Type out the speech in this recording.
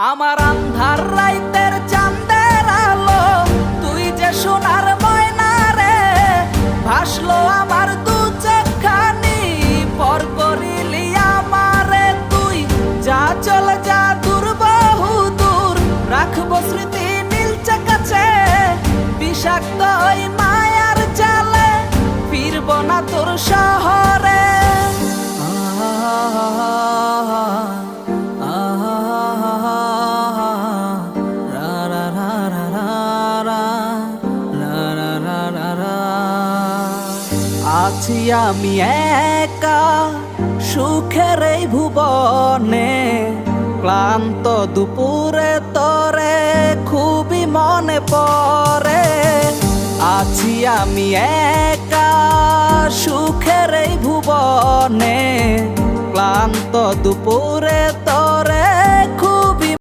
আমার আন্ধার রাইতের চাঁদের আলো, তুই যে সোনার ময়না রে, ভাসলো আমার দু চোখখানি, পর করিলি আমারে তুই। যা চলে যা দূর বহু দূর, রাখবো স্মৃতি মিলছে কাছে, বিষাক্ত ওই মায়ার জালে ফিরবো না তোর শহরে। আছি আমি একা সুখের এই ভুবনে, ক্লান্ত দুপুরে তোরে খুবই মনে পড়ে। আছি আমি একা সুখের এই ভুবনে, ক্লান্ত দুপুরে তোরে